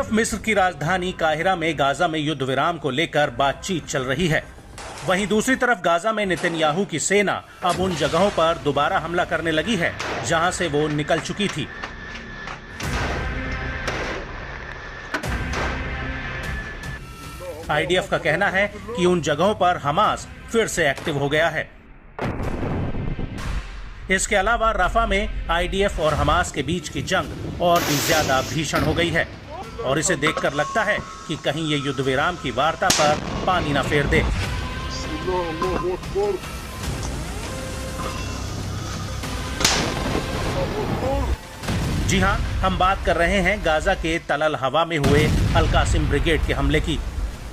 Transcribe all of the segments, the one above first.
तरफ मिस्र की राजधानी काहिरा में गाजा में युद्ध विराम को लेकर बातचीत चल रही है, वहीं दूसरी तरफ गाजा में नेतन्याहू की सेना अब उन जगहों पर दोबारा हमला करने लगी है जहां से वो निकल चुकी थी। आईडीएफ का कहना है कि उन जगहों पर हमास फिर से एक्टिव हो गया है। इसके अलावा रफा में आईडीएफ और हमास के बीच की जंग और भी ज्यादा भीषण हो गई है और इसे देखकर लगता है कि कहीं ये युद्ध विराम की वार्ता पर पानी न फेर दे। जी हां, हम बात कर रहे हैं गाजा के तल अल हवा में हुए अल कासिम ब्रिगेड के हमले की,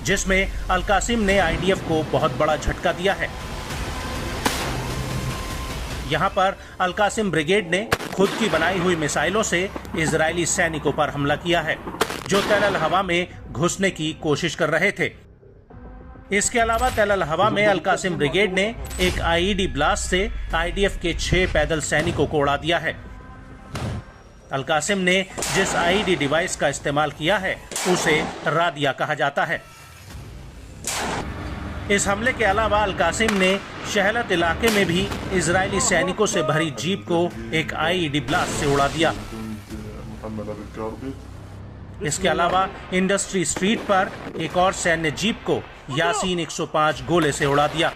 जिसमें अल कासिम ने आईडीएफ को बहुत बड़ा झटका दिया है। यहां पर अल कासिम ब्रिगेड ने खुद की बनाई हुई मिसाइलों से इजरायली सैनिकों पर हमला किया है जो तल अल हवा में घुसने की कोशिश कर रहे थे। इसके अलावा तल अल हवा में अल कासिम ब्रिगेड ने एक आईईडी ब्लास्ट से आईडीएफ के 6 पैदल सैनिकों को उड़ा दिया है। अल कासिम ने जिस आईईडी डिवाइस का इस्तेमाल किया है उसे रादिया कहा जाता है। इस हमले के अलावा अल कासिम ने शहलत इलाके में भी इजरायली सैनिकों से भरी जीप को एक आईईडी ब्लास्ट से उड़ा दिया। इसके अलावा इंडस्ट्री स्ट्रीट पर एक और सैन्य जीप को यासीन 105 गोले से उड़ा दिया।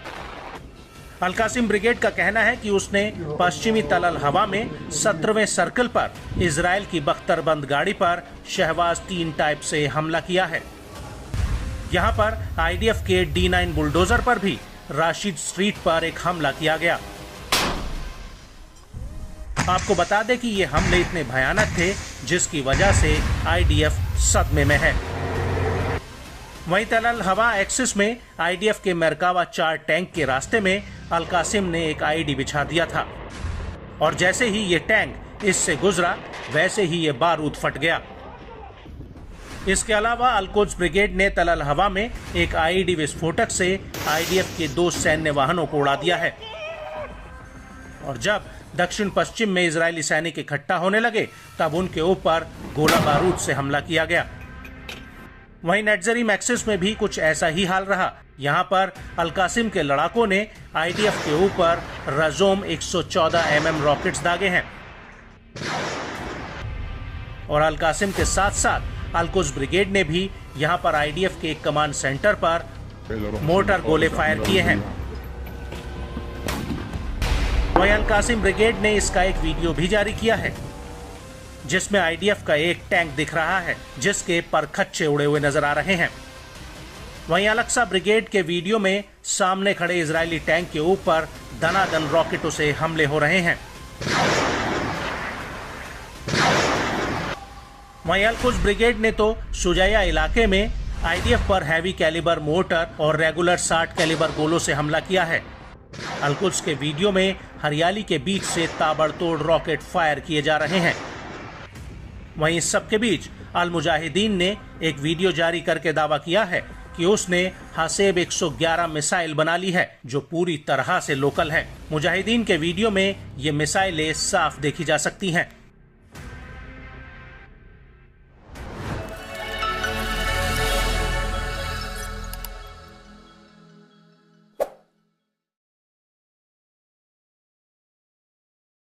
अल कासिम ब्रिगेड का कहना है कि उसने पश्चिमी तल अल हवा में 17वें सर्कल पर इजरायल की बख्तरबंद गाड़ी पर शहबाज 3 टाइप से हमला किया है। यहां पर आईडीएफ के D9 बुलडोजर पर भी राशिद स्ट्रीट पर एक हमला किया गया। आपको बता दें कि ये हमले इतने भयानक थे जिसकी वजह से आईडीएफ सदमे में है। वहीं तल अल हवा एक्सिस में आईडीएफ के मरकावा 4 टैंक के रास्ते में अल कासिम ने एक आईडी बिछा दिया था और जैसे ही ये टैंक इससे गुजरा वैसे ही ये बारूद फट गया। इसके अलावा अल कुद्स ब्रिगेड ने तल अल हवा में एक आईईडी विस्फोटक से आईडीएफ के 2 सैन्य वाहनों को उड़ा दिया है और जब दक्षिण पश्चिम में इजरायली सैनिक इकट्ठा होने लगे तब उनके ऊपर गोला बारूद से हमला किया गया। वहीं नेट्जरीम एक्सिस में भी कुछ ऐसा ही हाल रहा। यहां पर अल कासिम के लड़ाकों ने आईडीएफ के ऊपर रजोम 114 mm रॉकेट्स दागे हैं और अल कासिम के साथ साथ अल कुद्स ब्रिगेड ने भी यहां पर आईडीएफ के एक कमांड सेंटर पर मोर्टार गोले फायर किए हैं। वहीं अल कासिम ब्रिगेड ने इसका एक वीडियो भी जारी किया है जिसमें आईडीएफ का एक टैंक दिख रहा है जिसके परखच्चे उड़े हुए नजर आ रहे हैं। वहीं अल-अक्सा ब्रिगेड के वीडियो में सामने खड़े इजरायली टैंक के ऊपर दनादन रॉकेटों से हमले हो रहे हैं। वहीं अल कुद्स ब्रिगेड ने तो शुजाया इलाके में आईडीएफ पर हैवी कैलिबर मोर्टर और रेगुलर 60 कैलिबर गोलों से हमला किया है। अल कुद्स के वीडियो में हरियाली के बीच से ताबड़तोड़ रॉकेट फायर किए जा रहे हैं। वहीं इस सबके बीच अल मुजाहिदीन ने एक वीडियो जारी करके दावा किया है कि उसने हासेब 111 मिसाइल बना ली है जो पूरी तरह से लोकल है। मुजाहिदीन के वीडियो में ये मिसाइलें साफ देखी जा सकती हैं।